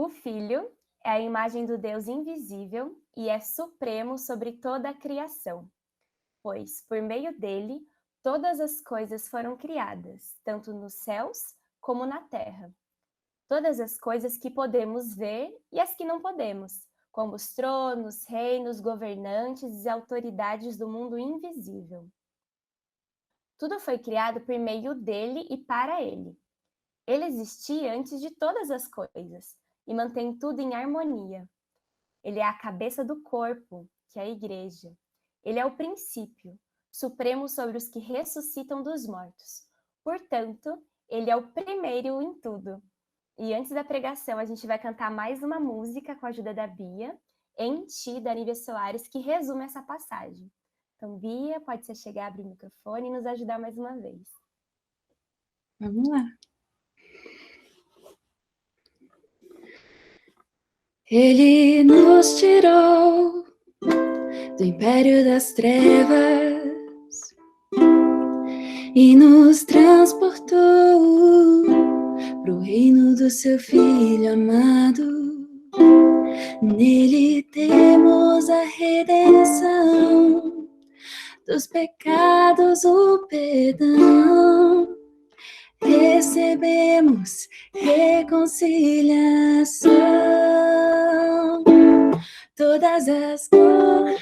O Filho é a imagem do Deus invisível e é supremo sobre toda a criação, pois, por meio dele, todas as coisas foram criadas, tanto nos céus como na terra. Todas as coisas que podemos ver e as que não podemos, como os tronos, reinos, governantes e autoridades do mundo invisível. Tudo foi criado por meio dele e para ele. Ele existia antes de todas as coisas e mantém tudo em harmonia. Ele é a cabeça do corpo, que é a igreja. Ele é o princípio, supremo sobre os que ressuscitam dos mortos. Portanto, ele é o primeiro em tudo. E antes da pregação, a gente vai cantar mais uma música com a ajuda da Bia, Em Ti, da Nívia Soares, que resume essa passagem. Então, Bia, pode você chegar, abrir o microfone e nos ajudar mais uma vez. Vamos lá. Ele nos tirou do império das trevas e nos transportou pro reino do seu Filho amado. Nele temos a redenção dos pecados, o perdão. Recebemos reconciliação. Todas as coisas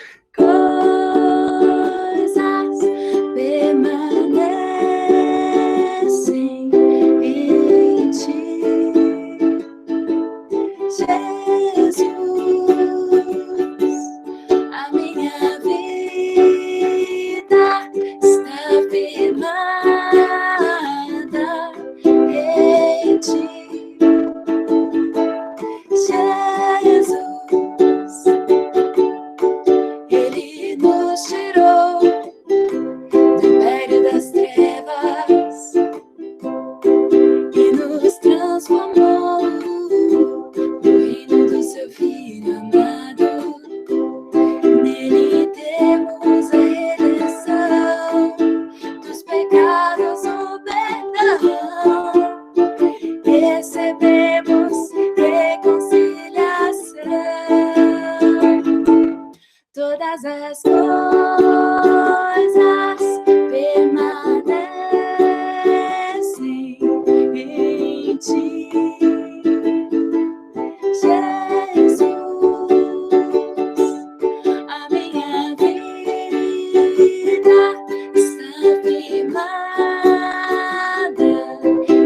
permanecem em ti, Jesus. A minha vida está firmada em ti, Jesus. Ele nos tirou do império das trevas e nos transformou no reino do seu Filho amado. Nele temos a redenção dos pecados, o perdão. Recebemos reconciliação. Todas as coisas permanecem em ti, Jesus. A minha vida está firmada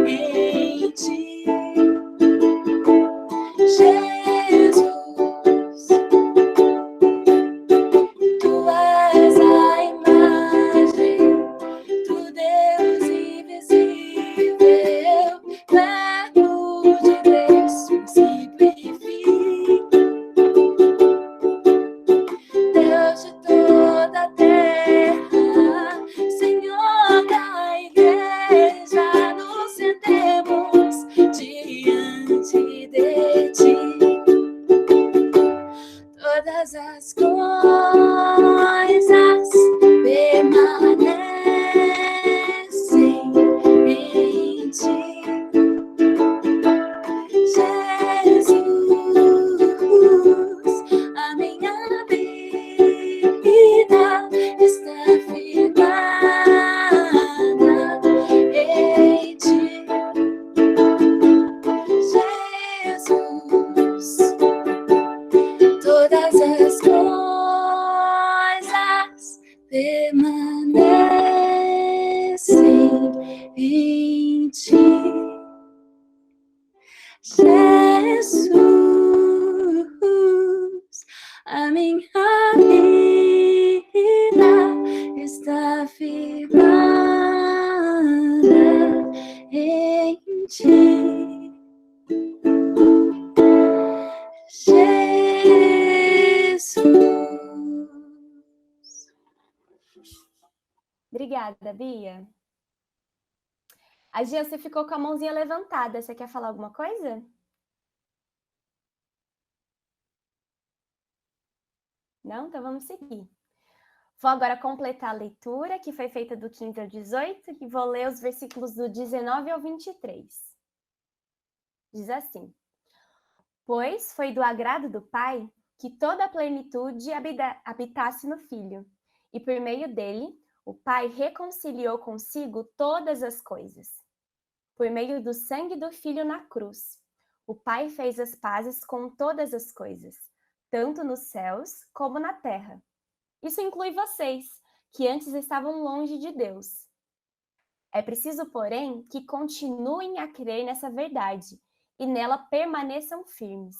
em ti, Jesus. Tu és a imagem do Deus invisível, Verbo de Deus, princípio e fim, Deus de toda a terra, Senhor da igreja, nos rendemos diante de ti. Todas as coisas permanecem em ti, Jesus. A minha vida está firmada em ti, Jesus. Todas as coisas permanecem em ti, Jesus. A minha vida está firmada em ti, Jesus. Obrigada, Bia. A Gia, você ficou com a mãozinha levantada. Você quer falar alguma coisa? Não? Então vamos seguir. Vou agora completar a leitura, que foi feita do 15 ao 18, e vou ler os versículos do 19 ao 23. Diz assim: Pois foi do agrado do Pai que toda a plenitude habitasse no Filho, e por meio dele, o Pai reconciliou consigo todas as coisas. Por meio do sangue do Filho na cruz, o Pai fez as pazes com todas as coisas, tanto nos céus como na terra. Isso inclui vocês, que antes estavam longe de Deus. É preciso, porém, que continuem a crer nessa verdade e nela permaneçam firmes.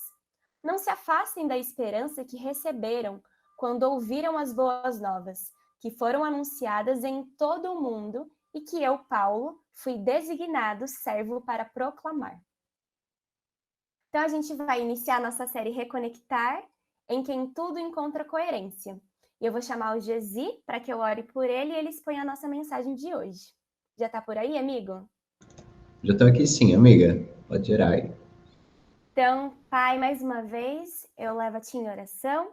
Não se afastem da esperança que receberam quando ouviram as boas novas, que foram anunciadas em todo o mundo e que eu, Paulo, fui designado servo para proclamar. Então, a gente vai iniciar nossa série Reconectar, em quem tudo encontra coerência. E eu vou chamar o Gesi para que eu ore por ele e ele exponha a nossa mensagem de hoje. Já está por aí, amigo? Já estou aqui sim, amiga. Pode orar aí. Então, Pai, mais uma vez, eu levo a Ti em oração,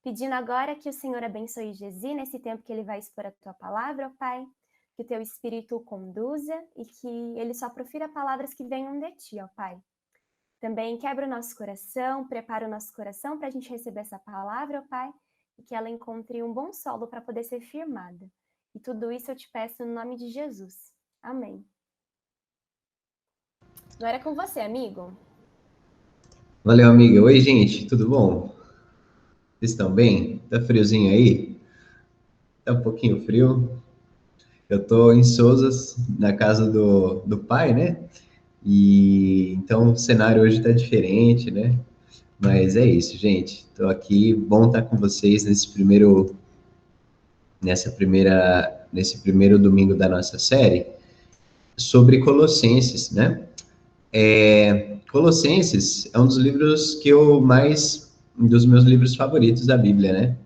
pedindo agora que o Senhor abençoe Gesi nesse tempo que ele vai expor a Tua palavra, ó Pai, que o Teu Espírito o conduza e que ele só profira palavras que venham de Ti, ó Pai. Também quebra o nosso coração, prepara o nosso coração para a gente receber essa palavra, ó Pai, e que ela encontre um bom solo para poder ser firmada. E tudo isso eu te peço no nome de Jesus. Amém. Agora é com você, amigo. Valeu, amiga. Oi, gente, tudo bom? Vocês estão bem? Tá friozinho aí? Tá um pouquinho frio. Eu tô em Sousas, na casa do pai, né? E então o cenário hoje tá diferente, né? Mas é isso, gente. Tô aqui, bom estar com vocês nesse primeiro domingo da nossa série sobre Colossenses, né? Colossenses é um dos meus livros favoritos da Bíblia, né?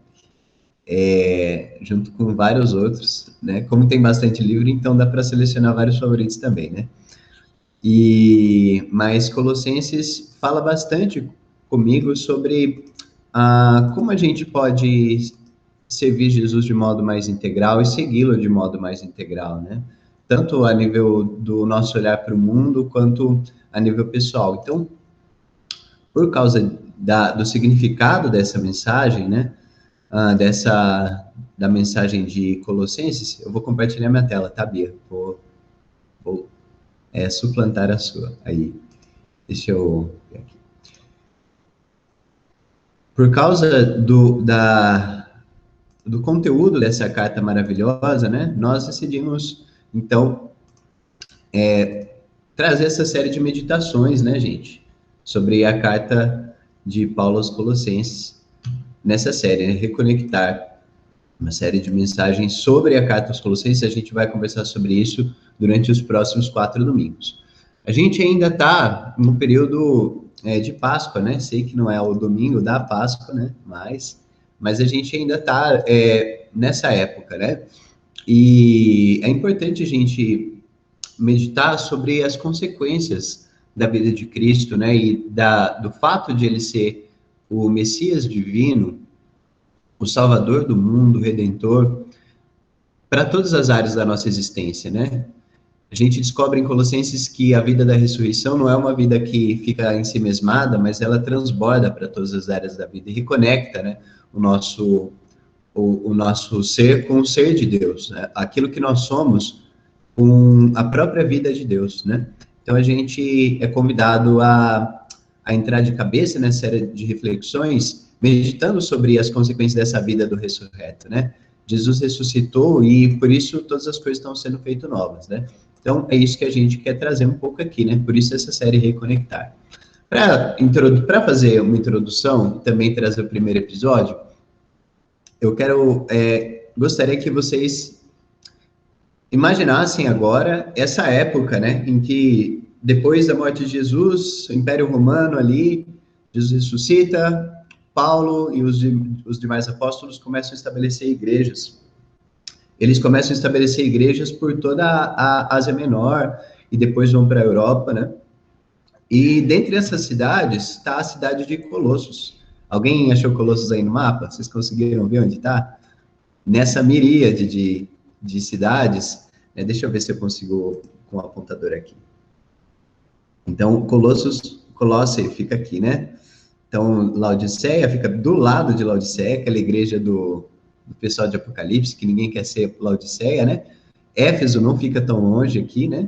Junto com vários outros, né? Como tem bastante livro, então dá para selecionar vários favoritos também, né? Mas Colossenses fala bastante comigo sobre como a gente pode servir Jesus de modo mais integral e segui-lo de modo mais integral, né? Tanto a nível do nosso olhar para o mundo, quanto a nível pessoal. Então, por causa do significado dessa mensagem, né? Da mensagem de Colossenses, eu vou compartilhar minha tela, tá, Bia? Vou suplantar a sua. Aí, deixa eu ver aqui. Por causa do conteúdo dessa carta maravilhosa, né? Nós decidimos, então, trazer essa série de meditações, né, gente? Sobre a carta de Paulo aos Colossenses, nessa série, né? Reconectar. Uma série de mensagens sobre a carta aos Colossenses, a gente vai conversar sobre isso durante os próximos 4 domingos. A gente ainda está no período de Páscoa, né? Sei que não é o domingo da Páscoa, né? Mas a gente ainda está nessa época, né? E é importante a gente meditar sobre as consequências da vida de Cristo, né? E do fato de ele ser o Messias divino, o Salvador do mundo, o Redentor, para todas as áreas da nossa existência, né? A gente descobre em Colossenses que a vida da ressurreição não é uma vida que fica ensimesmada, mas ela transborda para todas as áreas da vida e reconecta, né, o nosso ser com o ser de Deus, né? Aquilo que nós somos com a própria vida de Deus, né? Então a gente é convidado a entrar de cabeça nessa série de reflexões, meditando sobre as consequências dessa vida do ressurreto, né? Jesus ressuscitou e por isso todas as coisas estão sendo feitas novas, né? Então é isso que a gente quer trazer um pouco aqui, né? Por isso essa série Reconectar. Para fazer uma introdução e também trazer o primeiro episódio, eu gostaria que vocês imaginassem agora essa época, né, em que depois da morte de Jesus, o Império Romano ali, Jesus ressuscita, Paulo e os demais apóstolos começam a estabelecer igrejas. Eles começam a estabelecer igrejas por toda a Ásia Menor e depois vão para a Europa, né? E dentre essas cidades está a cidade de Colossos. Alguém achou Colossos aí no mapa? Vocês conseguiram ver onde está? Nessa miríade de cidades, né? Deixa eu ver se eu consigo com o apontador aqui. Então, Colossos Colosse fica aqui, né? Então, Laodiceia fica do lado de Laodiceia, aquela igreja do pessoal de Apocalipse, que ninguém quer ser Laodiceia, né? Éfeso não fica tão longe aqui, né?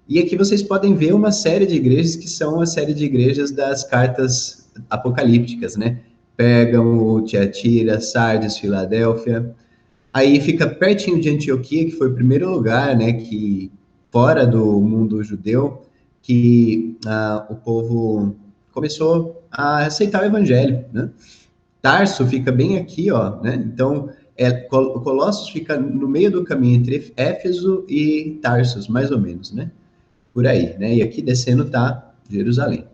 E aqui vocês podem ver uma série de igrejas que são a série de igrejas das cartas apocalípticas, né? Pérgamo, Tiatira, Sardes, Filadélfia. Aí fica pertinho de Antioquia, que foi o primeiro lugar, né, que fora do mundo judeu, que o povo começou a aceitar o evangelho, né? Tarso fica bem aqui, ó, né? Então, Colossos fica no meio do caminho entre Éfeso e Tarsus, mais ou menos, né? Por aí, né? E aqui descendo tá Jerusalém.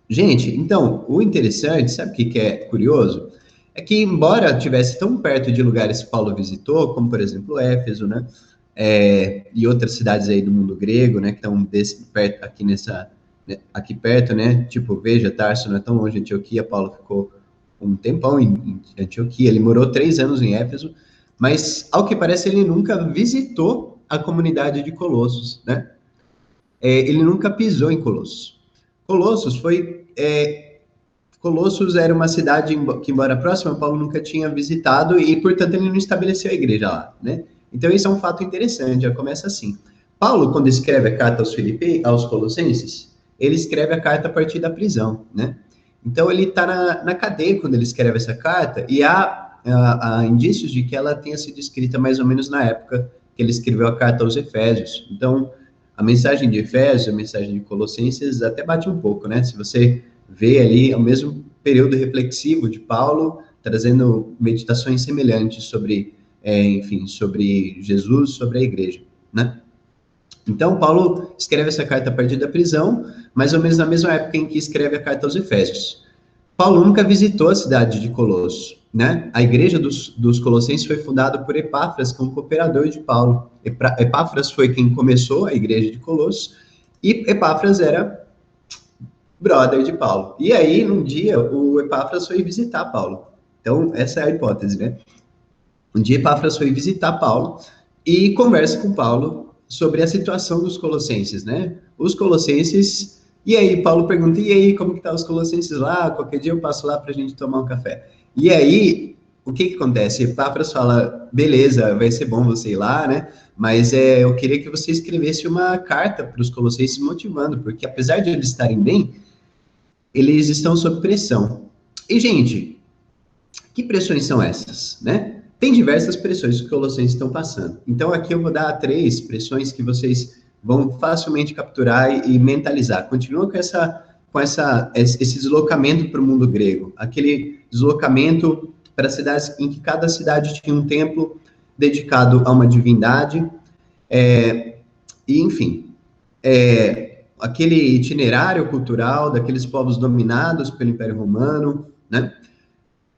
Gente, então, o interessante, sabe o que é curioso? É que, embora estivesse tão perto de lugares que Paulo visitou, como, por exemplo, Éfeso, né? E outras cidades aí do mundo grego, né? Que estão perto, aqui perto, né? Tipo, veja, Tarso não é tão longe de Antioquia, Paulo ficou um tempão em Antioquia, ele morou 3 anos em Éfeso, mas, ao que parece, ele nunca visitou a comunidade de Colossos, né? Ele nunca pisou em Colossos. Colossos era uma cidade que, embora próxima, Paulo nunca tinha visitado e, portanto, ele não estabeleceu a igreja lá, né? Então, isso é um fato interessante, já começa assim. Paulo, quando escreve a carta aos Colossenses, ele escreve a carta a partir da prisão, né? Então, ele está na cadeia quando ele escreve essa carta, e há indícios de que ela tenha sido escrita mais ou menos na época que ele escreveu a carta aos Efésios. Então, a mensagem de Efésios, a mensagem de Colossenses até bate um pouco, né? Se você vê ali o mesmo período reflexivo de Paulo, trazendo meditações semelhantes sobre, sobre Jesus, sobre a igreja, né? Então, Paulo escreve essa carta a partir da prisão, mais ou menos na mesma época em que escreve a carta aos Efésios. Paulo nunca visitou a cidade de Colosso, né? A igreja dos Colossenses foi fundada por Epáfras, como cooperador de Paulo. Epáfras foi quem começou a igreja de Colosso, e Epáfras era brother de Paulo. E aí, num dia, o Epáfras foi visitar Paulo. Então, essa é a hipótese, né? Um dia, Epáfras foi visitar Paulo e conversa com Paulo sobre a situação dos colossenses, né? Os colossenses... E aí, Paulo pergunta, e aí, como que tá os colossenses lá? Qualquer dia eu passo lá pra gente tomar um café. E aí, o que acontece? Epáfras fala, beleza, vai ser bom você ir lá, né? Mas eu queria que você escrevesse uma carta para os colossenses motivando, porque apesar de eles estarem bem, eles estão sob pressão. E, gente, que pressões são essas, né? Tem diversas pressões que os colossenses estão passando. Então, aqui eu vou dar 3 pressões que vocês vão facilmente capturar e mentalizar. Continua com esse deslocamento para o mundo grego. Aquele deslocamento para cidades em que cada cidade tinha um templo dedicado a uma divindade. E, enfim, aquele itinerário cultural daqueles povos dominados pelo Império Romano, né?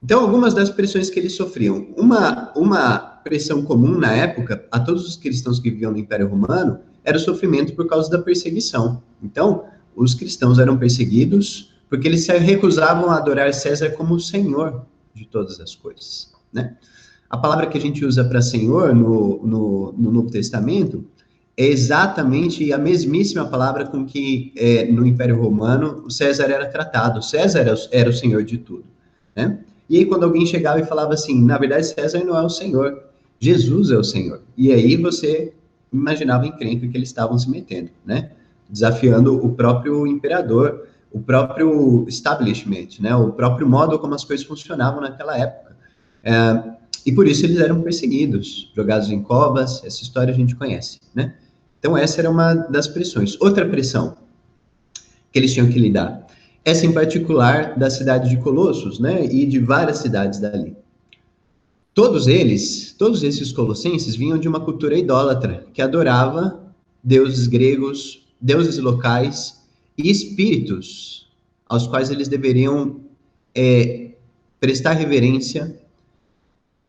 Então, algumas das pressões que eles sofriam. Uma pressão comum na época a todos os cristãos que viviam no Império Romano era o sofrimento por causa da perseguição. Então, os cristãos eram perseguidos porque eles se recusavam a adorar César como o Senhor de todas as coisas, né? A palavra que a gente usa para Senhor no Novo Testamento é exatamente a mesmíssima palavra com que no Império Romano o César era tratado. César era o Senhor de tudo, né? E aí, quando alguém chegava e falava assim, na verdade, César não é o Senhor, Jesus é o Senhor. E aí você imaginava a encrenca que eles estavam se metendo, né? Desafiando o próprio imperador, o próprio establishment, né? O próprio modo como as coisas funcionavam naquela época. E por isso eles eram perseguidos, jogados em covas, essa história a gente conhece, né? Então, essa era uma das pressões. Outra pressão que eles tinham que lidar, essa em particular da cidade de Colossos, né, e de várias cidades dali. Todos esses colossenses vinham de uma cultura idólatra, que adorava deuses gregos, deuses locais e espíritos, aos quais eles deveriam prestar reverência.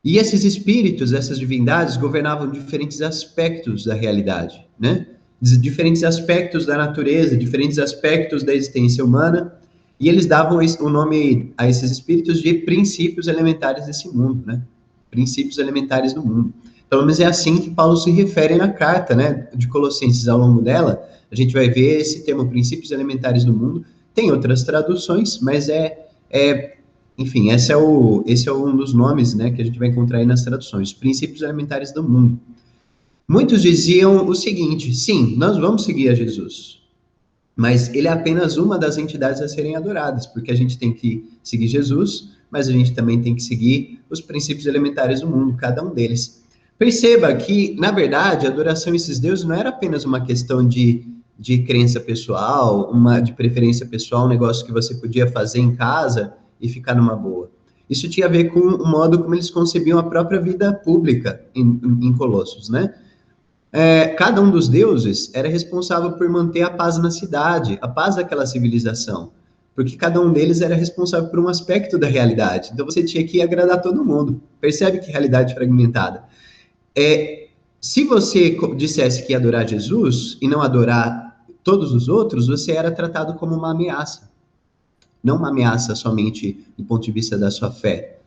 E esses espíritos, essas divindades, governavam diferentes aspectos da realidade, né? Diferentes aspectos da natureza, diferentes aspectos da existência humana, e eles davam o nome a esses espíritos de princípios elementares desse mundo, né? Princípios elementares do mundo. Pelo menos é assim que Paulo se refere na carta, né, de Colossenses. Ao longo dela, a gente vai ver esse termo, princípios elementares do mundo. Tem outras traduções, mas enfim, esse é um dos nomes, né, que a gente vai encontrar aí nas traduções, princípios elementares do mundo. Muitos diziam o seguinte: sim, nós vamos seguir a Jesus, mas ele é apenas uma das entidades a serem adoradas, porque a gente tem que seguir Jesus, mas a gente também tem que seguir os princípios elementares do mundo, cada um deles. Perceba que, na verdade, a adoração a esses deuses não era apenas uma questão de crença pessoal, de preferência pessoal, um negócio que você podia fazer em casa e ficar numa boa. Isso tinha a ver com o modo como eles concebiam a própria vida pública em Colossos, né? Cada um dos deuses era responsável por manter a paz na cidade, a paz daquela civilização, porque cada um deles era responsável por um aspecto da realidade. Então você tinha que agradar todo mundo. Percebe que realidade fragmentada? Se você dissesse que ia adorar Jesus e não adorar todos os outros, você era tratado como uma ameaça. Não uma ameaça somente do ponto de vista da sua fé,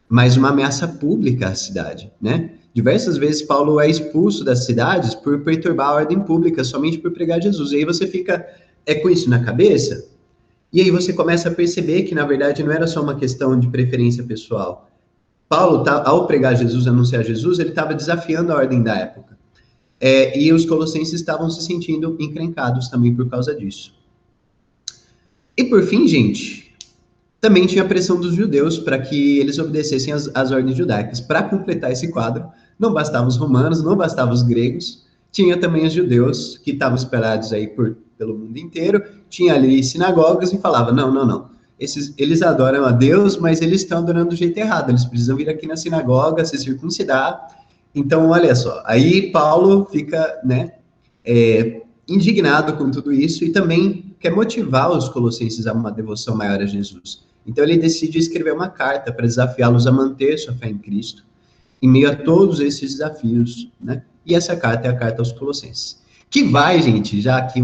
mas uma ameaça pública à cidade, né? Diversas vezes Paulo é expulso das cidades por perturbar a ordem pública, somente por pregar Jesus. E aí você fica com isso na cabeça, e aí você começa a perceber que, na verdade, não era só uma questão de preferência pessoal. Paulo, ao pregar Jesus, anunciar Jesus, ele estava desafiando a ordem da época. E os colossenses estavam se sentindo encrencados também por causa disso. E por fim, gente, também tinha a pressão dos judeus para que eles obedecessem às ordens judaicas. Para completar esse quadro, não bastavam os romanos, não bastavam os gregos, tinha também os judeus que estavam espalhados aí pelo mundo inteiro, tinha ali sinagogas e falava, não, eles adoram a Deus, mas eles estão adorando do jeito errado, eles precisam vir aqui na sinagoga, se circuncidar. Então, olha só, aí Paulo fica, né, indignado com tudo isso e também quer motivar os colossenses a uma devoção maior a Jesus. Então ele decide escrever uma carta para desafiá-los a manter sua fé em Cristo, em meio a todos esses desafios, né? E essa carta é a carta aos Colossenses. Que vai, gente, já aqui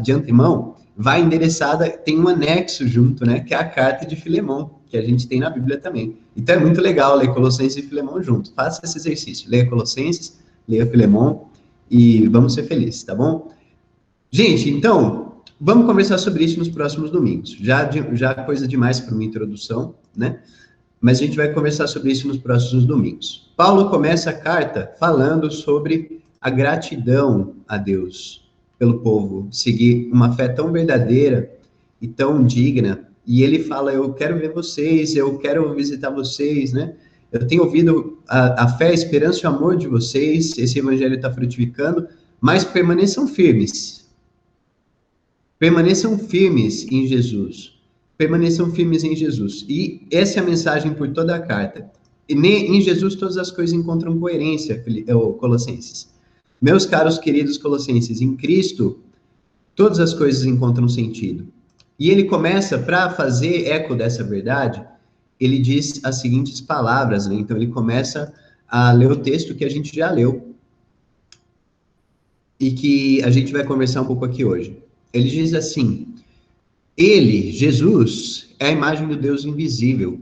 de antemão, vai endereçada, tem um anexo junto, né? Que é a carta de Filemão, que a gente tem na Bíblia também. Então é muito legal ler Colossenses e Filemão junto. Faça esse exercício. Leia Colossenses, leia Filemão e vamos ser felizes, tá bom? Gente, então, vamos conversar sobre isso nos próximos domingos. Já coisa demais para uma introdução, né? Mas a gente vai conversar sobre isso nos próximos domingos. Paulo começa a carta falando sobre a gratidão a Deus pelo povo, seguir uma fé tão verdadeira e tão digna. E ele fala, eu quero ver vocês, eu quero visitar vocês, né? Eu tenho ouvido a fé, a esperança e o amor de vocês, esse evangelho está frutificando, mas permaneçam firmes. Permaneçam firmes em Jesus. Permaneçam firmes em Jesus. E essa é a mensagem por toda a carta. E em Jesus todas as coisas encontram coerência, Colossenses. Meus caros queridos Colossenses, em Cristo todas as coisas encontram sentido. E ele começa, para fazer eco dessa verdade, ele diz as seguintes palavras, né? Então ele começa a ler o texto que a gente já leu e que a gente vai conversar um pouco aqui hoje. Ele diz assim: ele, Jesus, é a imagem do Deus invisível,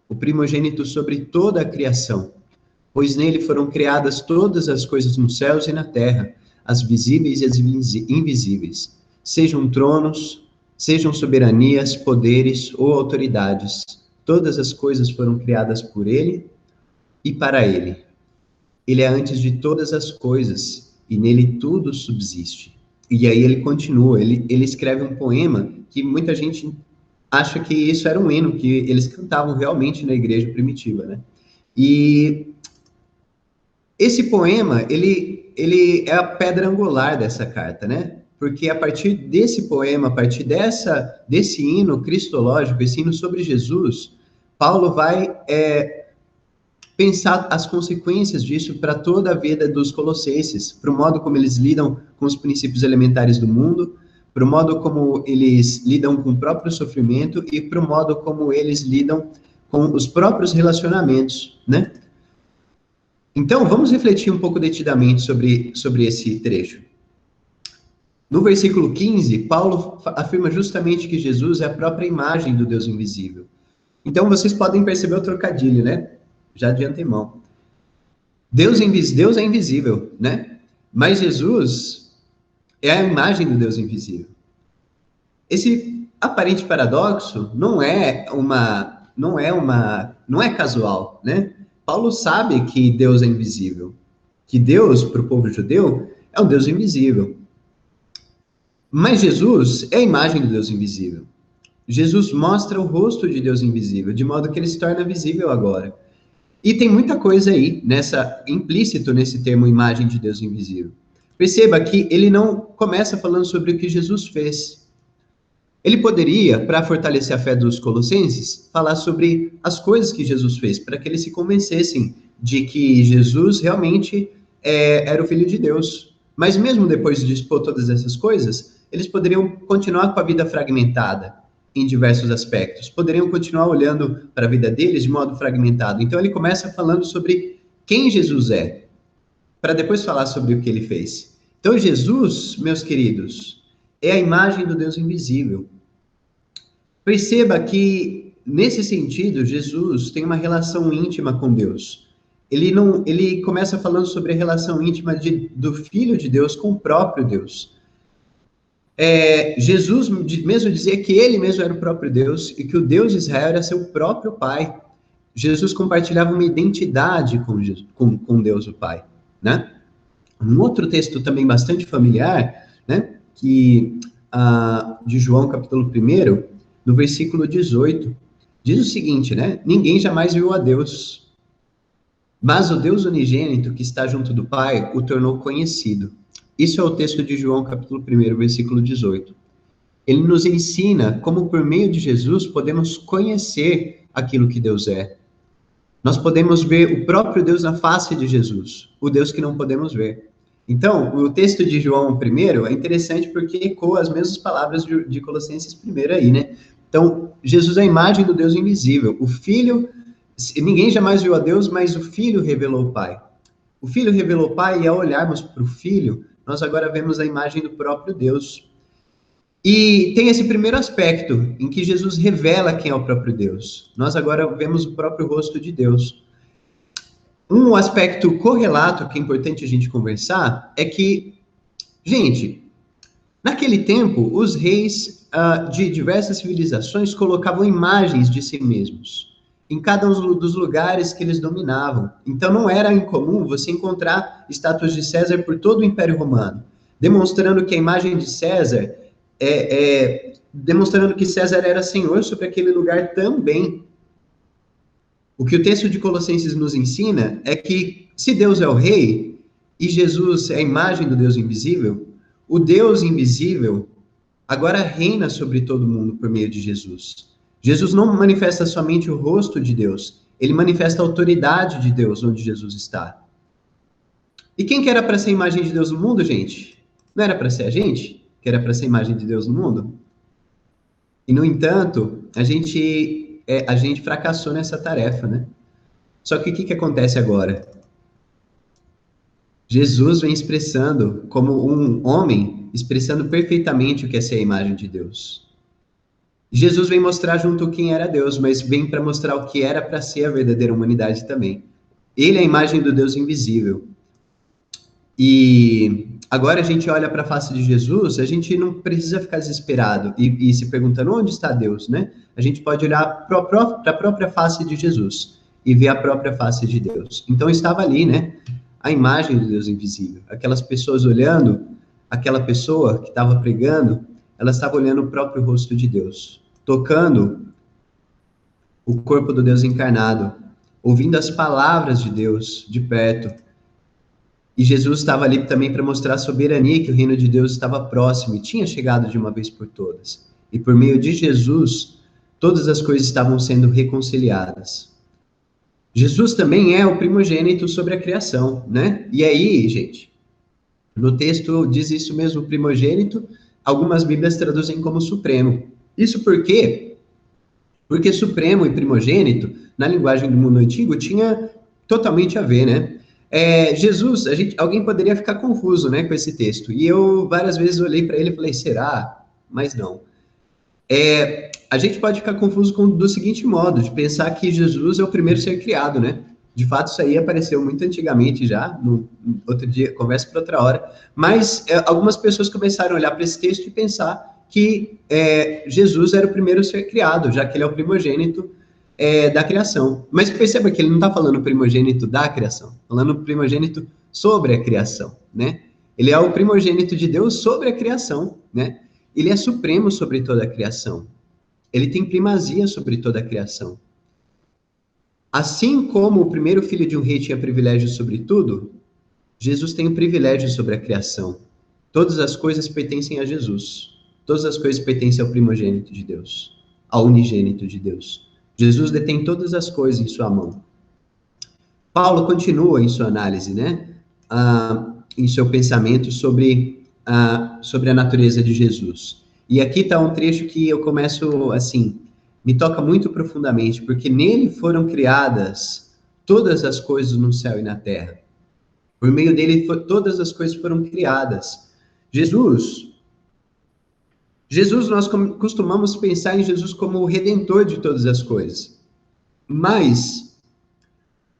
o primogênito sobre toda a criação, pois nele foram criadas todas as coisas nos céus e na terra, as visíveis e as invisíveis, sejam tronos, sejam soberanias, poderes ou autoridades. Todas as coisas foram criadas por ele e para ele. Ele é antes de todas as coisas e nele tudo subsiste. E aí ele continua, ele escreve um poema que muita gente acha que isso era um hino que eles cantavam realmente na igreja primitiva, né? E esse poema, ele é a pedra angular dessa carta, né? Porque a partir desse poema, a partir desse hino cristológico, esse hino sobre Jesus, Paulo vai pensar as consequências disso para toda a vida dos colossenses, para o modo como eles lidam com os princípios elementares do mundo, para o modo como eles lidam com o próprio sofrimento e para o modo como eles lidam com os próprios relacionamentos, né? Então, vamos refletir um pouco detidamente sobre esse trecho. No versículo 15, Paulo afirma justamente que Jesus é a própria imagem do Deus invisível. Então, vocês podem perceber o trocadilho, né? Já de antemão. Deus é invisível, né? Mas Jesus é a imagem do Deus invisível. esse aparente paradoxo não é casual, né? Paulo sabe que Deus é invisível, que Deus, para o povo judeu, é um Deus invisível. Mas Jesus é a imagem do Deus invisível. Jesus mostra o rosto de Deus invisível, de modo que ele se torna visível agora. E tem muita coisa aí implícito nesse termo imagem de Deus invisível. Perceba que ele não começa falando sobre o que Jesus fez. Ele poderia, para fortalecer a fé dos colossenses, falar sobre as coisas que Jesus fez, para que eles se convencessem de que Jesus realmente era o Filho de Deus. Mas mesmo depois de expor todas essas coisas, eles poderiam continuar com a vida fragmentada em diversos aspectos. Poderiam continuar olhando para a vida deles de modo fragmentado. Então ele começa falando sobre quem Jesus é, para depois falar sobre o que ele fez. Então Jesus, meus queridos, é a imagem do Deus invisível. Perceba que, nesse sentido, Jesus tem uma relação íntima com Deus. Ele começa falando sobre a relação íntima do Filho de Deus com o próprio Deus. Jesus mesmo dizia que ele mesmo era o próprio Deus e que o Deus de Israel era seu próprio Pai. Jesus compartilhava uma identidade com Deus, o Pai, né? Um outro texto também bastante familiar, né, de João, capítulo 1, no versículo 18, diz o seguinte, né? Ninguém jamais viu a Deus, mas o Deus unigênito que está junto do Pai o tornou conhecido. Isso é o texto de João, capítulo 1, versículo 18. Ele nos ensina como, por meio de Jesus, podemos conhecer aquilo que Deus é. Nós podemos ver o próprio Deus na face de Jesus, o Deus que não podemos ver. Então, o texto de João 1 é interessante porque ecoa as mesmas palavras de Colossenses 1 aí, né? Então, Jesus é a imagem do Deus invisível. O Filho, ninguém jamais viu a Deus, mas o Filho revelou o Pai. O Filho revelou o Pai e ao olharmos para o Filho, nós agora vemos a imagem do próprio Deus. E tem esse primeiro aspecto, em que Jesus revela quem é o próprio Deus. Nós agora vemos o próprio rosto de Deus. Um aspecto correlato que é importante a gente conversar é que, gente, naquele tempo, os reis de diversas civilizações colocavam imagens de si mesmos em cada um dos lugares que eles dominavam. Então, não era incomum você encontrar estátuas de César por todo o Império Romano, demonstrando que a imagem de César demonstrando que César era senhor sobre aquele lugar também. O que o texto de Colossenses nos ensina é que, se Deus é o rei, e Jesus é a imagem do Deus invisível, o Deus invisível agora reina sobre todo mundo por meio de Jesus. Jesus não manifesta somente o rosto de Deus, ele manifesta a autoridade de Deus onde Jesus está. E quem que era para ser a imagem de Deus no mundo, gente? Não era para ser a gente, que era para ser a imagem de Deus no mundo? E, no entanto, a gente fracassou nessa tarefa, né? Só que o que acontece agora? Jesus vem expressando, como um homem, expressando perfeitamente o que é ser a imagem de Deus. Jesus vem mostrar junto quem era Deus, mas vem para mostrar o que era para ser a verdadeira humanidade também. Ele é a imagem do Deus invisível. E agora a gente olha para a face de Jesus, a gente não precisa ficar desesperado e se perguntando onde está Deus, né? A gente pode olhar para a própria face de Jesus e ver a própria face de Deus. Então estava ali, né? A imagem do Deus invisível. Aquelas pessoas olhando, aquela pessoa que estava pregando, ela estava olhando o próprio rosto de Deus, tocando o corpo do Deus encarnado, ouvindo as palavras de Deus de perto. E Jesus estava ali também para mostrar a soberania, que o reino de Deus estava próximo e tinha chegado de uma vez por todas. E por meio de Jesus, todas as coisas estavam sendo reconciliadas. Jesus também é o primogênito sobre a criação, né? E aí, gente, no texto diz isso mesmo, primogênito, algumas Bíblias traduzem como supremo. Isso por quê? Porque supremo e primogênito, na linguagem do mundo antigo, tinha totalmente a ver, né? Jesus, alguém poderia ficar confuso, né, com esse texto. E eu várias vezes olhei para ele e falei, será? Mas não. A gente pode ficar confuso do seguinte modo, de pensar que Jesus é o primeiro ser criado, né? De fato, isso aí apareceu muito antigamente já, no outro dia, conversa para outra hora. Mas algumas pessoas começaram a olhar para esse texto e pensar que Jesus era o primeiro a ser criado, já que ele é o primogênito da criação. Mas perceba que ele não está falando primogênito da criação, falando primogênito sobre a criação, né? Ele é o primogênito de Deus sobre a criação, né? Ele é supremo sobre toda a criação. Ele tem primazia sobre toda a criação. Assim como o primeiro filho de um rei tinha privilégio sobre tudo, Jesus tem o privilégio sobre a criação. Todas as coisas pertencem a Jesus. Todas as coisas pertencem ao primogênito de Deus, ao unigênito de Deus. Jesus detém todas as coisas em sua mão. Paulo continua em sua análise, né? Em seu pensamento sobre a natureza de Jesus. E aqui está um trecho que eu começo, assim, me toca muito profundamente, porque nele foram criadas todas as coisas no céu e na terra. Por meio dele, todas as coisas foram criadas. Jesus, nós costumamos pensar em Jesus como o redentor de todas as coisas. Mas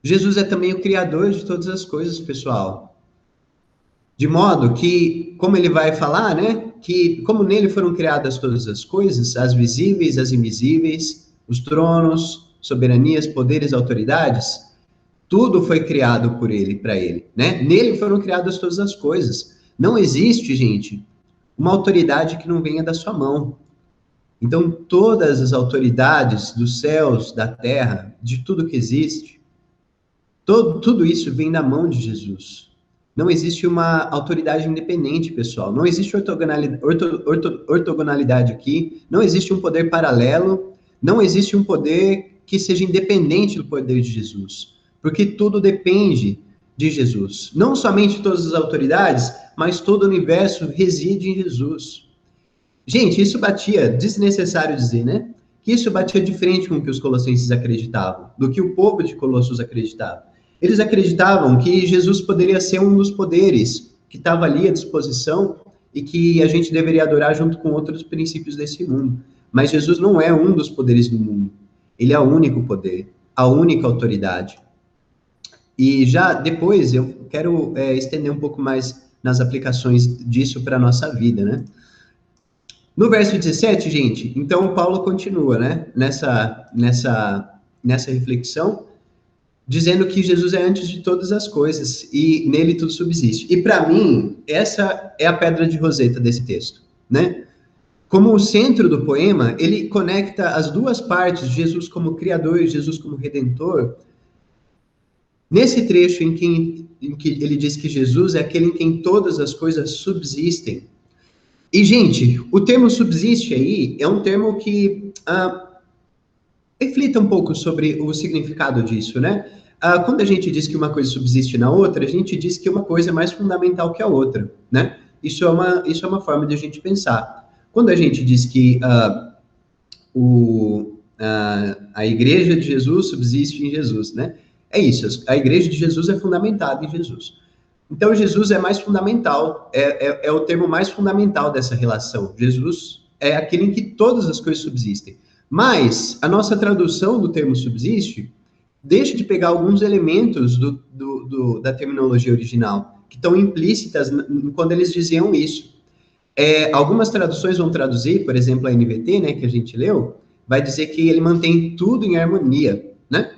Jesus é também o criador de todas as coisas, pessoal. De modo que, como ele vai falar, né? Que como nele foram criadas todas as coisas, as visíveis, as invisíveis, os tronos, soberanias, poderes, autoridades, tudo foi criado por ele, para ele, né? Nele foram criadas todas as coisas. Não existe, gente, uma autoridade que não venha da sua mão. Então, todas as autoridades dos céus, da terra, de tudo que existe, tudo isso vem da mão de Jesus. Não existe uma autoridade independente, pessoal. Não existe ortogonalidade aqui. Não existe um poder paralelo. Não existe um poder que seja independente do poder de Jesus. Porque tudo depende de Jesus. Não somente todas as autoridades, mas todo o universo reside em Jesus. Gente, isso batia, desnecessário dizer, né? Que isso batia de frente com o que os colossenses acreditavam, do que o povo de Colossos acreditava. Eles acreditavam que Jesus poderia ser um dos poderes que estava ali à disposição e que a gente deveria adorar junto com outros princípios desse mundo. Mas Jesus não é um dos poderes do mundo. Ele é o único poder, a única autoridade. E já depois eu quero estender um pouco mais nas aplicações disso para a nossa vida, né? No verso 17, gente, então Paulo continua, né? Nessa reflexão, dizendo que Jesus é antes de todas as coisas e nele tudo subsiste. E para mim, essa é a pedra de roseta desse texto, né? Como o centro do poema, ele conecta as duas partes, Jesus como Criador e Jesus como Redentor, nesse trecho em que ele diz que Jesus é aquele em quem todas as coisas subsistem. E, gente, o termo subsiste aí é um termo que reflita um pouco sobre o significado disso, né? Quando a gente diz que uma coisa subsiste na outra, a gente diz que uma coisa é mais fundamental que a outra, né? Isso é uma forma de a gente pensar. Quando a gente diz que a igreja de Jesus subsiste em Jesus, né? É isso, a igreja de Jesus é fundamentada em Jesus. Então, Jesus é mais fundamental, é o termo mais fundamental dessa relação. Jesus é aquele em que todas as coisas subsistem. Mas a nossa tradução do termo subsiste deixa de pegar alguns elementos da terminologia original, que estão implícitas quando eles diziam isso. Algumas traduções vão traduzir, por exemplo, a NVT, né, que a gente leu, vai dizer que ele mantém tudo em harmonia, né?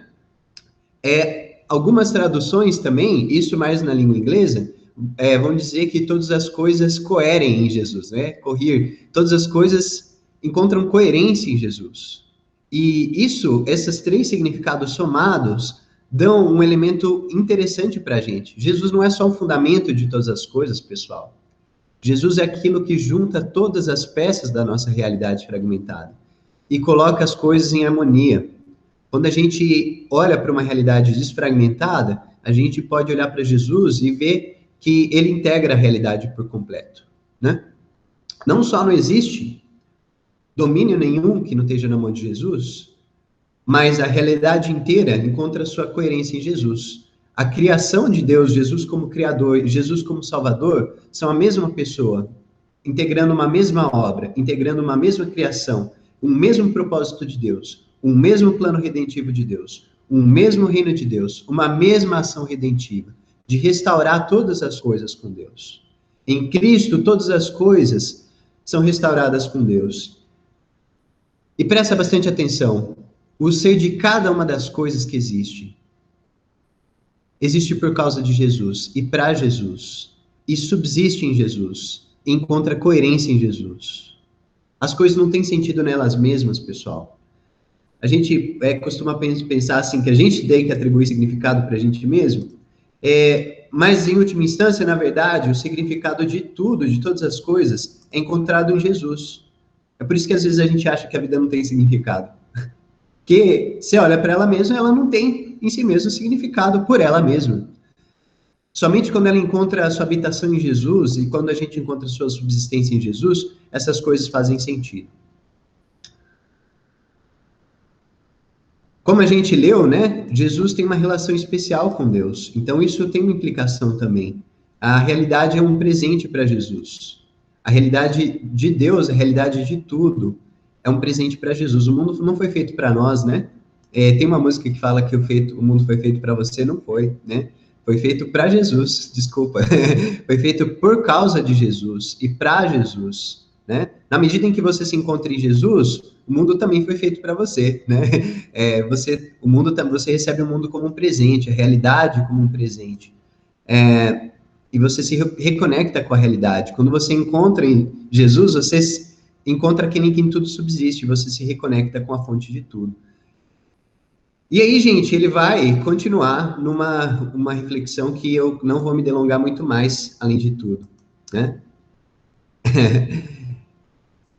Algumas traduções também, isso mais na língua inglesa, vão dizer que todas as coisas coerem em Jesus, né? Todas as coisas encontram coerência em Jesus. E esses três significados somados, dão um elemento interessante para a gente. Jesus não é só o fundamento de todas as coisas, pessoal. Jesus é aquilo que junta todas as peças da nossa realidade fragmentada e coloca as coisas em harmonia. Quando a gente olha para uma realidade desfragmentada, a gente pode olhar para Jesus e ver que ele integra a realidade por completo, né? Não só não existe domínio nenhum que não esteja na mão de Jesus, mas a realidade inteira encontra sua coerência em Jesus. A criação de Deus, Jesus como Criador e Jesus como Salvador, são a mesma pessoa, integrando uma mesma obra, integrando uma mesma criação, um mesmo propósito de Deus, um mesmo plano redentivo de Deus, um mesmo reino de Deus, uma mesma ação redentiva, de restaurar todas as coisas com Deus. Em Cristo, todas as coisas são restauradas com Deus. E presta bastante atenção, o ser de cada uma das coisas que existe por causa de Jesus e para Jesus, e subsiste em Jesus, encontra coerência em Jesus. As coisas não têm sentido nelas mesmas, pessoal. A gente costuma pensar assim, que a gente tem que atribuir significado para a gente mesmo, mas em última instância, na verdade, o significado de tudo, de todas as coisas, é encontrado em Jesus. É por isso que às vezes a gente acha que a vida não tem significado. Porque você olha para ela mesma, ela não tem em si mesmo significado por ela mesma. Somente quando ela encontra a sua habitação em Jesus, e quando a gente encontra a sua subsistência em Jesus, essas coisas fazem sentido. Como a gente leu, né? Jesus tem uma relação especial com Deus. Então, isso tem uma implicação também. A realidade é um presente para Jesus. A realidade de Deus, a realidade de tudo, é um presente para Jesus. O mundo não foi feito para nós, né? Tem uma música que fala que o mundo foi feito para você, não foi, né? Foi feito para Jesus, desculpa. Foi feito por causa de Jesus e para Jesus, né? Na medida em que você se encontra em Jesus, o mundo também foi feito para você, né? Você recebe o mundo como um presente, a realidade como um presente. E você se reconecta com a realidade. Quando você encontra em Jesus, você encontra aquele em quem tudo subsiste, você se reconecta com a fonte de tudo. E aí, gente, ele vai continuar numa reflexão que eu não vou me delongar muito mais, além de tudo, né?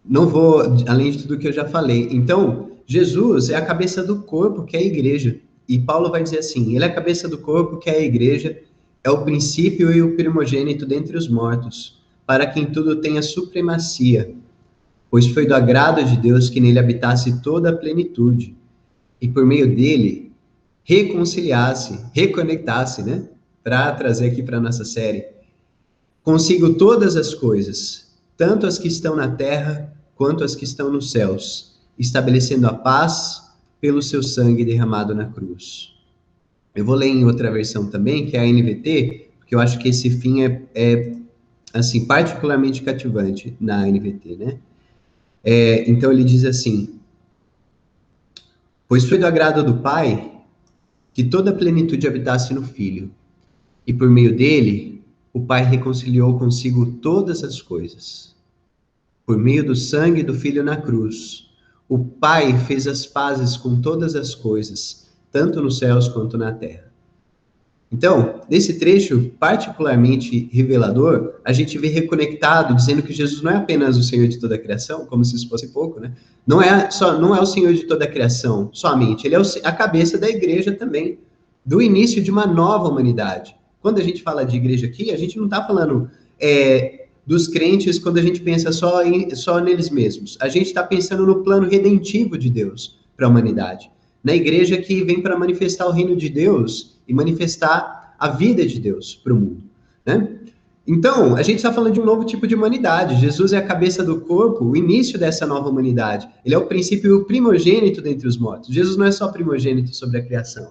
Não vou, além de tudo que eu já falei. Então, Jesus é a cabeça do corpo, que é a igreja. E Paulo vai dizer assim, ele é a cabeça do corpo, que é a igreja, é o princípio e o primogênito dentre os mortos, para quem tudo tenha supremacia, pois foi do agrado de Deus que nele habitasse toda a plenitude, e por meio dele reconectasse, né? Para trazer aqui para a nossa série, consigo todas as coisas, tanto as que estão na terra, quanto as que estão nos céus, estabelecendo a paz pelo seu sangue derramado na cruz. Eu vou ler em outra versão também, que é a NVT, porque eu acho que esse fim é assim, particularmente cativante na NVT, né? Então ele diz assim, pois foi do agrado do Pai que toda a plenitude habitasse no Filho, e por meio dele, o Pai reconciliou consigo todas as coisas. Por meio do sangue do Filho na cruz, o Pai fez as pazes com todas as coisas, tanto nos céus quanto na terra. Então, nesse trecho particularmente revelador, a gente vê reconectado, dizendo que Jesus não é apenas o Senhor de toda a criação, como se isso fosse pouco, né? Não é o Senhor de toda a criação somente, ele é a cabeça da igreja também, do início de uma nova humanidade. Quando a gente fala de igreja aqui, a gente não está falando dos crentes quando a gente pensa só neles mesmos. A gente está pensando no plano redentivo de Deus para a humanidade. Na igreja que vem para manifestar o reino de Deus e manifestar a vida de Deus para o mundo, né? Então, a gente está falando de um novo tipo de humanidade. Jesus é a cabeça do corpo, o início dessa nova humanidade. Ele é o princípio e o primogênito dentre os mortos. Jesus não é só primogênito sobre a criação.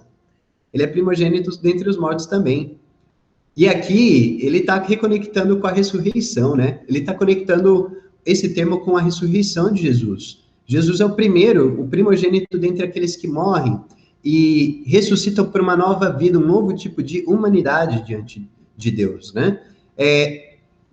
Ele é primogênito dentre os mortos também. E aqui, ele está reconectando com a ressurreição, né? Ele está conectando esse termo com a ressurreição de Jesus. Jesus é o primogênito dentre aqueles que morrem e ressuscitam por uma nova vida, um novo tipo de humanidade diante de Deus, né?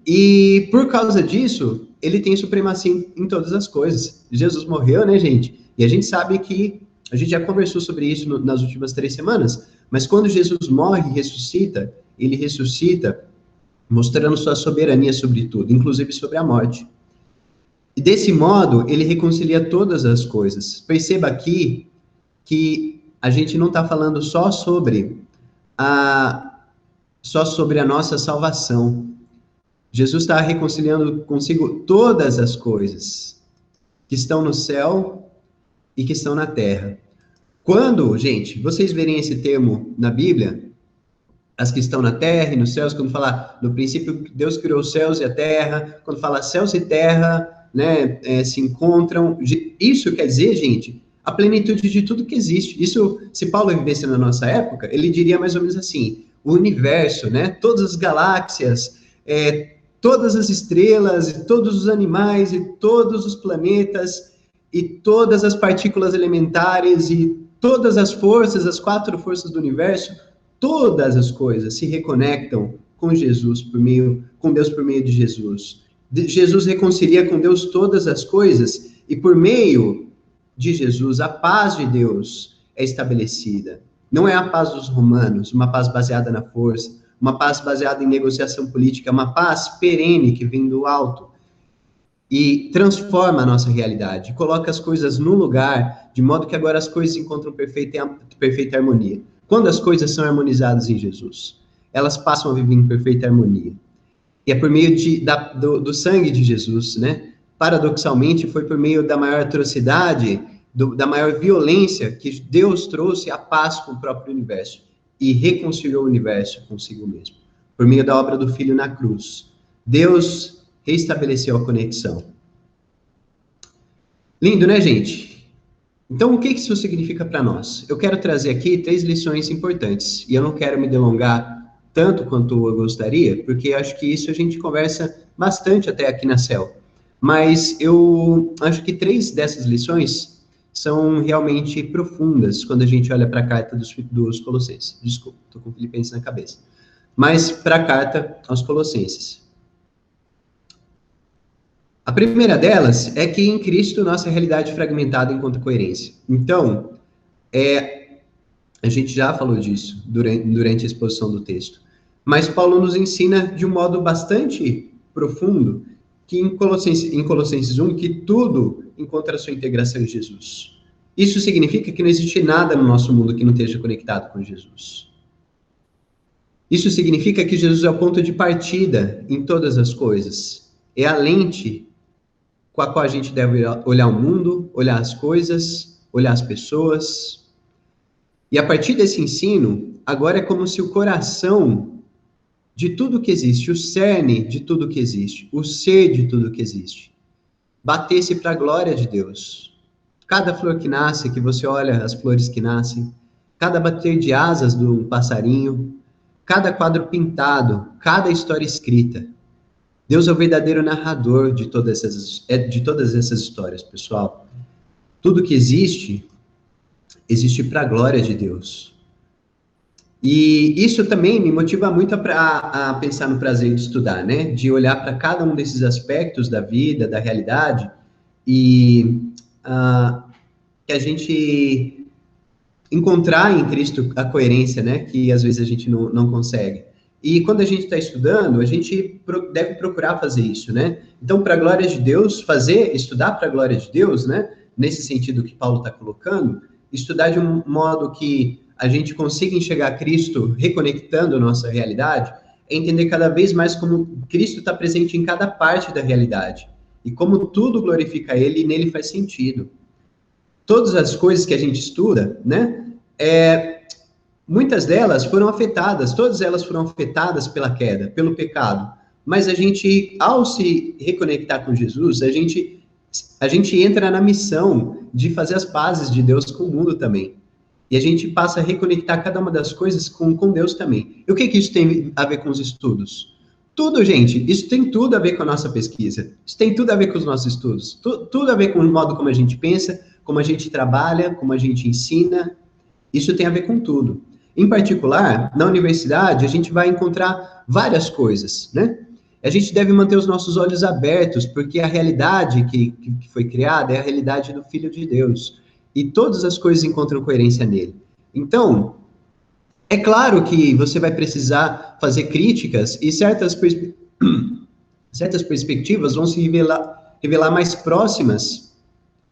E por causa disso, ele tem supremacia em todas as coisas. Jesus morreu, né, gente? E a gente sabe que, a gente já conversou sobre isso nas últimas 3 semanas, mas quando Jesus morre e ressuscita, ele ressuscita mostrando sua soberania sobre tudo, inclusive sobre a morte. E desse modo, ele reconcilia todas as coisas. Perceba aqui que a gente não está falando só sobre a nossa salvação. Jesus está reconciliando consigo todas as coisas que estão no céu e que estão na terra. Quando, gente, vocês verem esse termo na Bíblia, as que estão na terra e nos céus, quando fala, no princípio, Deus criou os céus e a terra, quando fala céus e terra, né, se encontram, isso quer dizer, gente, a plenitude de tudo que existe. Isso, se Paulo vivesse na nossa época, ele diria mais ou menos assim, o universo, né, todas as galáxias, todas as estrelas, e todos os animais, e todos os planetas, e todas as partículas elementares, e todas as forças, as 4 forças do universo, todas as coisas se reconectam com Jesus com Deus por meio de Jesus. Jesus reconcilia com Deus todas as coisas, e por meio de Jesus, a paz de Deus é estabelecida. Não é a paz dos romanos, uma paz baseada na força, uma paz baseada em negociação política, é uma paz perene que vem do alto e transforma a nossa realidade, coloca as coisas no lugar, de modo que agora as coisas encontram perfeita harmonia. Quando as coisas são harmonizadas em Jesus, elas passam a viver em perfeita harmonia. E é por meio do sangue de Jesus, né? Paradoxalmente, foi por meio da maior atrocidade, da maior violência, que Deus trouxe a paz com o próprio universo e reconciliou o universo consigo mesmo. Por meio da obra do Filho na cruz, Deus restabeleceu a conexão. Lindo, né, gente? Então, o que isso significa para nós? Eu quero trazer aqui 3 lições importantes, e eu não quero me delongar tanto quanto eu gostaria, porque acho que isso a gente conversa bastante até aqui na CEL. Mas eu acho que 3 dessas lições são realmente profundas quando a gente olha para a carta dos Colossenses. Desculpa, estou com Filipenses na cabeça. Mas para a carta aos Colossenses. A primeira delas é que em Cristo nossa realidade fragmentada encontra coerência. Então, a gente já falou disso durante a exposição do texto. Mas Paulo nos ensina de um modo bastante profundo que em Colossenses 1, que tudo encontra sua integração em Jesus. Isso significa que não existe nada no nosso mundo que não esteja conectado com Jesus. Isso significa que Jesus é o ponto de partida em todas as coisas. É a lente com a qual a gente deve olhar o mundo, olhar as coisas, olhar as pessoas. E a partir desse ensino, agora é como se o coração de tudo que existe, o cerne de tudo que existe, o ser de tudo que existe, batesse para a glória de Deus. Cada flor que nasce, que você olha as flores que nascem, cada bater de asas do passarinho, cada quadro pintado, cada história escrita. Deus é o verdadeiro narrador de todas essas histórias, pessoal. Tudo que existe para a glória de Deus. E isso também me motiva muito a pensar no prazer de estudar, né? De olhar para cada um desses aspectos da vida, da realidade, e que a gente encontrar em Cristo a coerência, né? Que às vezes a gente não consegue. E quando a gente está estudando, a gente deve procurar fazer isso, né? Então, para a glória de Deus, estudar para a glória de Deus, né? Nesse sentido que Paulo está colocando, estudar de um modo que a gente consiga enxergar Cristo reconectando a nossa realidade, é entender cada vez mais como Cristo está presente em cada parte da realidade, e como tudo glorifica Ele e nele faz sentido. Todas as coisas que a gente estuda, né? Muitas delas foram afetadas, todas elas foram afetadas pela queda, pelo pecado. Mas a gente, ao se reconectar com Jesus, a gente entra na missão de fazer as pazes de Deus com o mundo também. E a gente passa a reconectar cada uma das coisas com Deus também. E o que isso tem a ver com os estudos? Tudo, gente, isso tem tudo a ver com a nossa pesquisa. Isso tem tudo a ver com os nossos estudos. Tudo a ver com o modo como a gente pensa, como a gente trabalha, como a gente ensina. Isso tem a ver com tudo. Em particular, na universidade, a gente vai encontrar várias coisas, né? A gente deve manter os nossos olhos abertos, porque a realidade que foi criada é a realidade do Filho de Deus. E todas as coisas encontram coerência nele. Então, é claro que você vai precisar fazer críticas e certas perspectivas vão se revelar mais próximas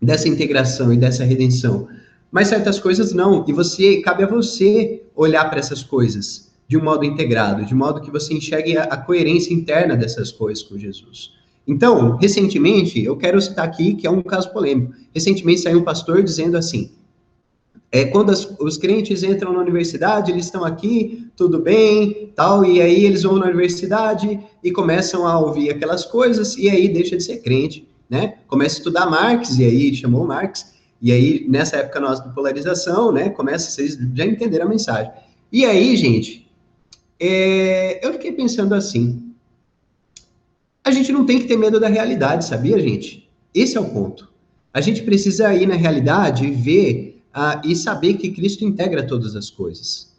dessa integração e dessa redenção. Mas certas coisas não, e cabe a você olhar para essas coisas de um modo integrado, de modo que você enxergue a coerência interna dessas coisas com Jesus. Então, recentemente, eu quero citar aqui, que é um caso polêmico, recentemente saiu um pastor dizendo assim, quando os crentes entram na universidade, eles estão aqui, tudo bem, tal, e aí eles vão na universidade e começam a ouvir aquelas coisas, e aí deixa de ser crente, né? Começa a estudar Marx, e aí chamou Marx, e aí, nessa época nossa de polarização, né, vocês já entenderam a mensagem. E aí, gente, eu fiquei pensando assim, A gente não tem que ter medo da realidade, sabia, gente? Esse é o ponto. A gente precisa ir na realidade e ver e saber que Cristo integra todas as coisas.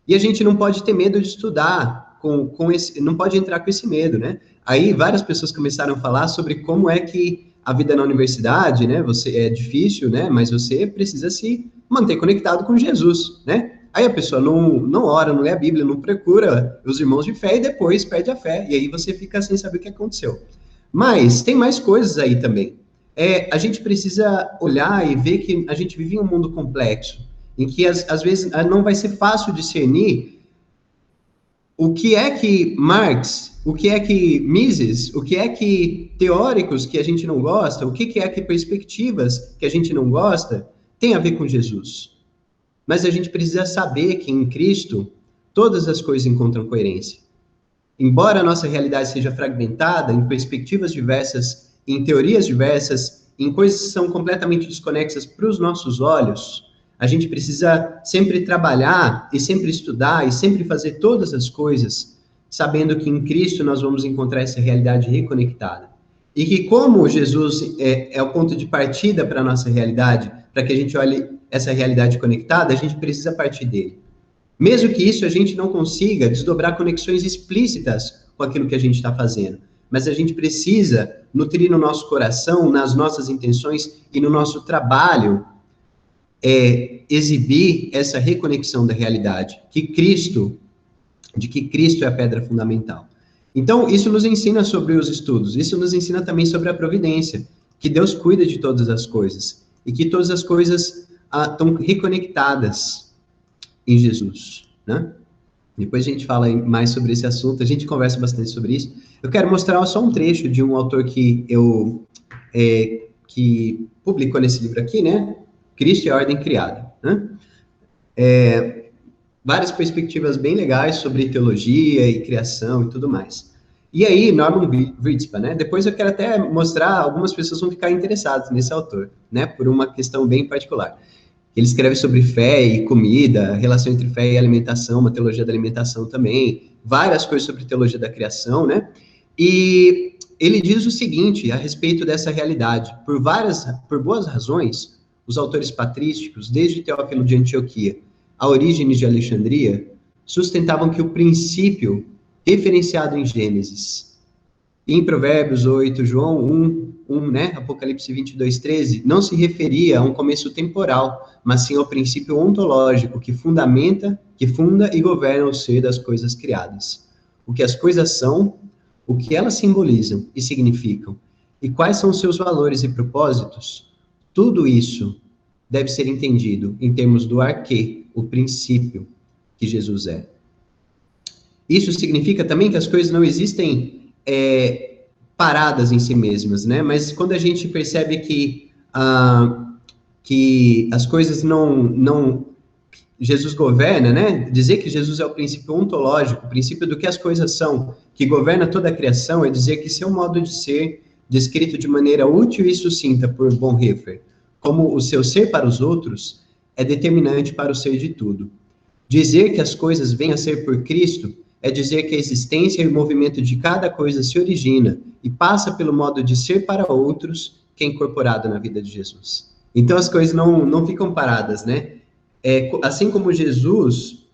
E a gente não pode ter medo de estudar com esse, não pode entrar com esse medo, né? Aí várias pessoas começaram a falar sobre como é que a vida na universidade, né? Você é difícil, né? Mas você precisa se manter conectado com Jesus, né? Aí a pessoa não ora, não lê a Bíblia, não procura os irmãos de fé e depois perde a fé. E aí você fica sem saber o que aconteceu. Mas tem mais coisas aí também. A gente precisa olhar e ver que a gente vive em um mundo complexo, em que às vezes não vai ser fácil discernir o que é que Marx, o que é que Mises, o que é que teóricos que a gente não gosta, o que é que perspectivas que a gente não gosta, tem a ver com Jesus. Mas a gente precisa saber que em Cristo todas as coisas encontram coerência. Embora a nossa realidade seja fragmentada em perspectivas diversas, em teorias diversas, em coisas que são completamente desconexas para os nossos olhos, a gente precisa sempre trabalhar e sempre estudar e sempre fazer todas as coisas, sabendo que em Cristo nós vamos encontrar essa realidade reconectada. E que como Jesus é o ponto de partida para a nossa realidade, para que a gente olhe essa realidade conectada, a gente precisa partir dele. Mesmo que isso a gente não consiga desdobrar conexões explícitas com aquilo que a gente está fazendo. Mas a gente precisa nutrir no nosso coração, nas nossas intenções e no nosso trabalho, exibir essa reconexão da realidade, de que Cristo é a pedra fundamental. Então, isso nos ensina sobre os estudos, isso nos ensina também sobre a providência, que Deus cuida de todas as coisas, e que todas as coisas estão reconectadas em Jesus, né? Depois a gente fala mais sobre esse assunto, a gente conversa bastante sobre isso. Eu quero mostrar só um trecho de um autor que que publicou nesse livro aqui, né? Cristo e a Ordem Criada, né? Várias perspectivas bem legais sobre teologia e criação e tudo mais. E aí, Norman Witzpa, né? Depois eu quero até mostrar, algumas pessoas vão ficar interessadas nesse autor, né? Por uma questão bem particular. Ele escreve sobre fé e comida, relação entre fé e alimentação, uma teologia da alimentação também, várias coisas sobre teologia da criação, né? E ele diz o seguinte a respeito dessa realidade: por boas razões, os autores patrísticos, desde Teófilo de Antioquia a Orígenes de Alexandria, sustentavam que o princípio referenciado em Gênesis, em Provérbios 8, João 1, né, Apocalipse 22, 13, não se referia a um começo temporal, mas sim ao princípio ontológico que funda e governa o ser das coisas criadas. O que as coisas são, o que elas simbolizam e significam, e quais são seus valores e propósitos, tudo isso deve ser entendido em termos do arquê, o princípio que Jesus é. Isso significa também que as coisas não existem paradas em si mesmas, né? Mas quando a gente percebe que as coisas não Jesus governa, né? Dizer que Jesus é o princípio ontológico, o princípio do que as coisas são, que governa toda a criação, é dizer que seu modo de ser, descrito de maneira útil e sucinta por Bonhoeffer, como o seu ser para os outros, é determinante para o ser de tudo. Dizer que as coisas vêm a ser por Cristo é dizer que a existência e o movimento de cada coisa se origina e passa pelo modo de ser para outros que é incorporado na vida de Jesus. Então as coisas não ficam paradas, né? Assim como Jesus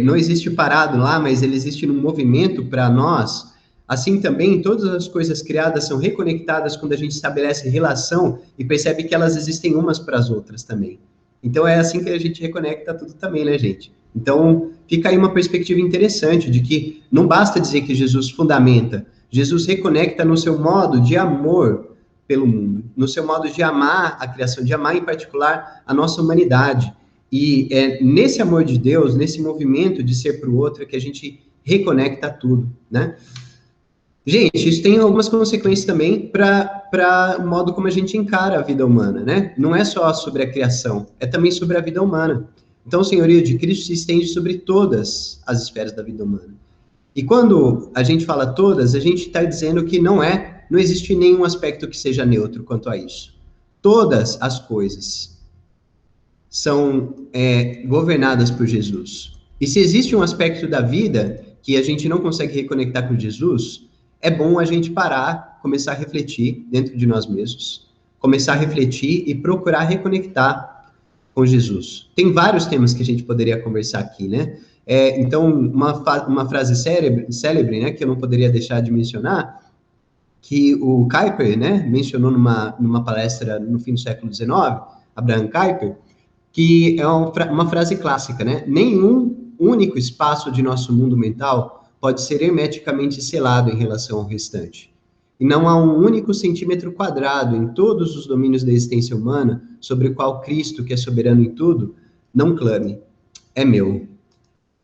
não existe parado lá, mas ele existe num movimento para nós. Assim também, todas as coisas criadas são reconectadas quando a gente estabelece relação e percebe que elas existem umas para as outras também. Então, é assim que a gente reconecta tudo também, né, gente? Então, fica aí uma perspectiva interessante de que não basta dizer que Jesus fundamenta, Jesus reconecta no seu modo de amor pelo mundo, no seu modo de amar a criação, de amar, em particular, a nossa humanidade. E é nesse amor de Deus, nesse movimento de ser para o outro, que a gente reconecta tudo, né? Gente, isso tem algumas consequências também para o modo como a gente encara a vida humana, né? Não é só sobre a criação, é também sobre a vida humana. Então, o senhorio de Cristo se estende sobre todas as esferas da vida humana. E quando a gente fala todas, a gente está dizendo que não existe nenhum aspecto que seja neutro quanto a isso. Todas as coisas são governadas por Jesus. E se existe um aspecto da vida que a gente não consegue reconectar com Jesus, é bom a gente parar, começar a refletir dentro de nós mesmos, começar a refletir e procurar reconectar com Jesus. Tem vários temas que a gente poderia conversar aqui, né? Então, uma frase célebre, né, que eu não poderia deixar de mencionar, que o Kuyper, né, mencionou numa palestra no fim do século XIX, Abraham Kuyper, que é uma frase clássica, né? Nenhum único espaço de nosso mundo mental pode ser hermeticamente selado em relação ao restante. E não há um único centímetro quadrado em todos os domínios da existência humana sobre o qual Cristo, que é soberano em tudo, não clame, é meu.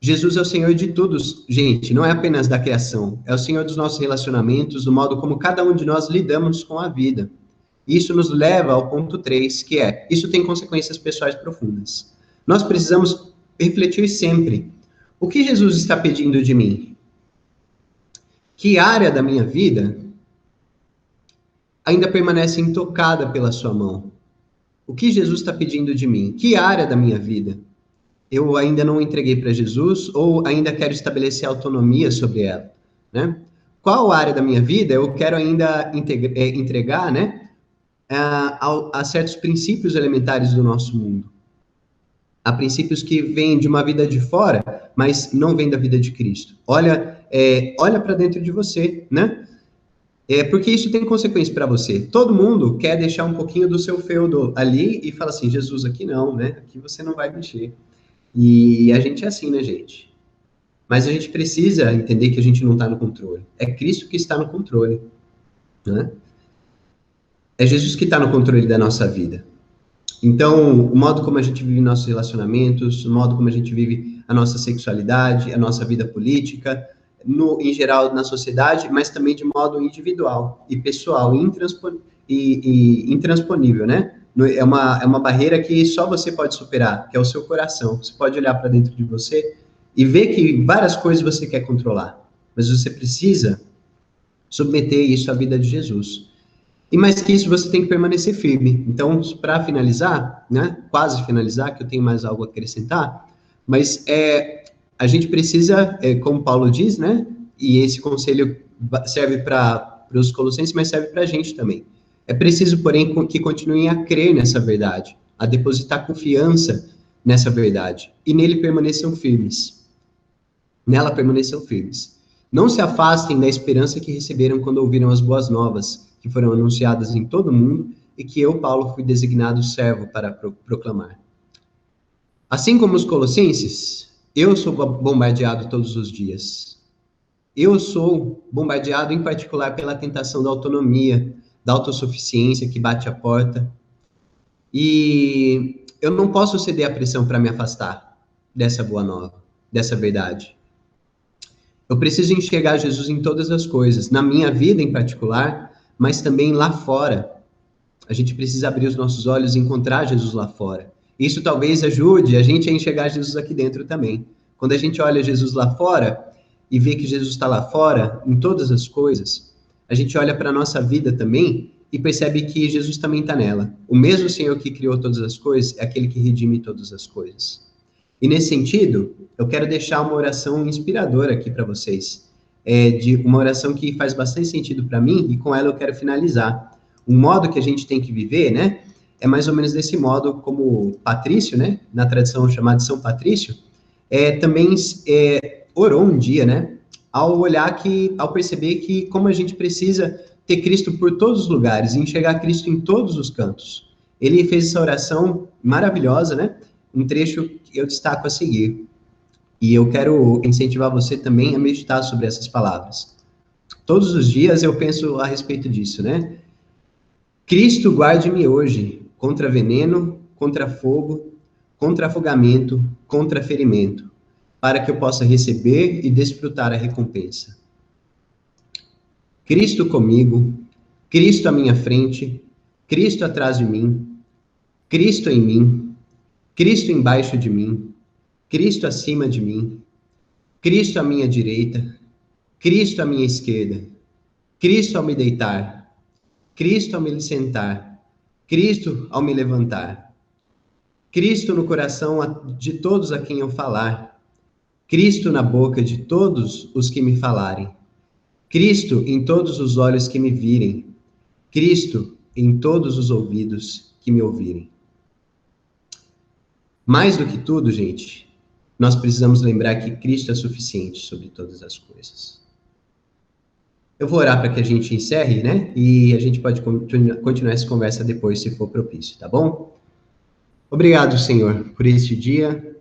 Jesus é o Senhor de todos, gente, não é apenas da criação, é o Senhor dos nossos relacionamentos, do modo como cada um de nós lidamos com a vida. Isso nos leva ao ponto 3, que é, isso tem consequências pessoais profundas. Nós precisamos refletir sempre, o que Jesus está pedindo de mim? Que área da minha vida ainda permanece intocada pela sua mão? O que Jesus está pedindo de mim? Que área da minha vida eu ainda não entreguei para Jesus ou ainda quero estabelecer autonomia sobre ela, né? Qual área da minha vida eu quero ainda entregar, né, a certos princípios elementares do nosso mundo? Há princípios que vêm de uma vida de fora, mas não vêm da vida de Cristo. Olha para dentro de você, né? Porque isso tem consequência para você. Todo mundo quer deixar um pouquinho do seu feudo ali e fala assim, Jesus, aqui não, né? Aqui você não vai mexer. E a gente é assim, né, gente? Mas a gente precisa entender que a gente não está no controle. É Cristo que está no controle, né? É Jesus que está no controle da nossa vida. Então, o modo como a gente vive nossos relacionamentos, o modo como a gente vive a nossa sexualidade, a nossa vida política, em geral na sociedade, mas também de modo individual e pessoal, e intransponível, né? É uma barreira que só você pode superar, que é o seu coração. Você pode olhar para dentro de você e ver que várias coisas você quer controlar, mas você precisa submeter isso à vida de Jesus. E mais que isso, você tem que permanecer firme. Então, para finalizar, né, quase finalizar, que eu tenho mais algo a acrescentar, mas a gente precisa, como Paulo diz, né, e esse conselho serve para os colossenses, mas serve para a gente também. É preciso, porém, que continuem a crer nessa verdade, a depositar confiança nessa verdade, e nele permaneçam firmes. Nela permaneçam firmes. Não se afastem da esperança que receberam quando ouviram as boas novas, que foram anunciadas em todo o mundo, e que eu, Paulo, fui designado servo para proclamar. Assim como os colossenses, eu sou bombardeado todos os dias. Eu sou bombardeado, em particular, pela tentação da autonomia, da autossuficiência que bate a porta. E eu não posso ceder à pressão para me afastar dessa boa nova, dessa verdade. Eu preciso enxergar Jesus em todas as coisas, na minha vida em particular, mas também lá fora. A gente precisa abrir os nossos olhos e encontrar Jesus lá fora. Isso talvez ajude a gente a enxergar Jesus aqui dentro também. Quando a gente olha Jesus lá fora e vê que Jesus está lá fora, em todas as coisas, a gente olha para a nossa vida também e percebe que Jesus também está nela. O mesmo Senhor que criou todas as coisas é aquele que redime todas as coisas. E nesse sentido, eu quero deixar uma oração inspiradora aqui para vocês. De uma oração que faz bastante sentido para mim e com ela eu quero finalizar. Um modo que a gente tem que viver, né, é mais ou menos desse modo como Patrício, né, na tradição chamada de São Patrício, também orou um dia, né, ao perceber que como a gente precisa ter Cristo por todos os lugares e enxergar Cristo em todos os cantos. Ele fez essa oração maravilhosa, né, um trecho que eu destaco a seguir. E eu quero incentivar você também a meditar sobre essas palavras. Todos os dias eu penso a respeito disso, né? Cristo guarde-me hoje contra veneno, contra fogo, contra afogamento, contra ferimento, para que eu possa receber e desfrutar a recompensa. Cristo comigo, Cristo à minha frente, Cristo atrás de mim, Cristo em mim, Cristo embaixo de mim, Cristo acima de mim, Cristo à minha direita, Cristo à minha esquerda, Cristo ao me deitar, Cristo ao me sentar, Cristo ao me levantar, Cristo no coração de todos a quem eu falar, Cristo na boca de todos os que me falarem, Cristo em todos os olhos que me virem, Cristo em todos os ouvidos que me ouvirem. Mais do que tudo, gente, nós precisamos lembrar que Cristo é suficiente sobre todas as coisas. Eu vou orar para que a gente encerre, né? E a gente pode continuar essa conversa depois, se for propício, tá bom? Obrigado, Senhor, por este dia.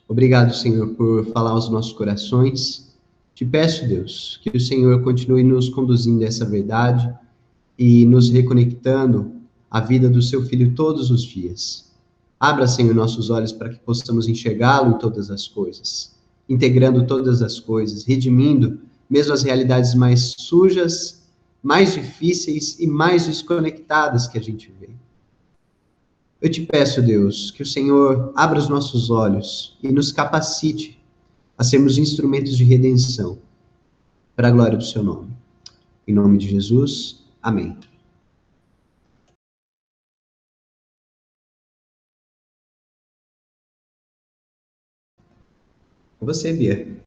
Obrigado, Senhor, por falar aos nossos corações. Te peço, Deus, que o Senhor continue nos conduzindo a essa verdade e nos reconectando à vida do seu Filho todos os dias. Abra, Senhor, nossos olhos para que possamos enxergá-lo em todas as coisas, integrando todas as coisas, redimindo mesmo as realidades mais sujas, mais difíceis e mais desconectadas que a gente vê. Eu te peço, Deus, que o Senhor abra os nossos olhos e nos capacite a sermos instrumentos de redenção, para a glória do seu nome. Em nome de Jesus, amém. Com você, Bia.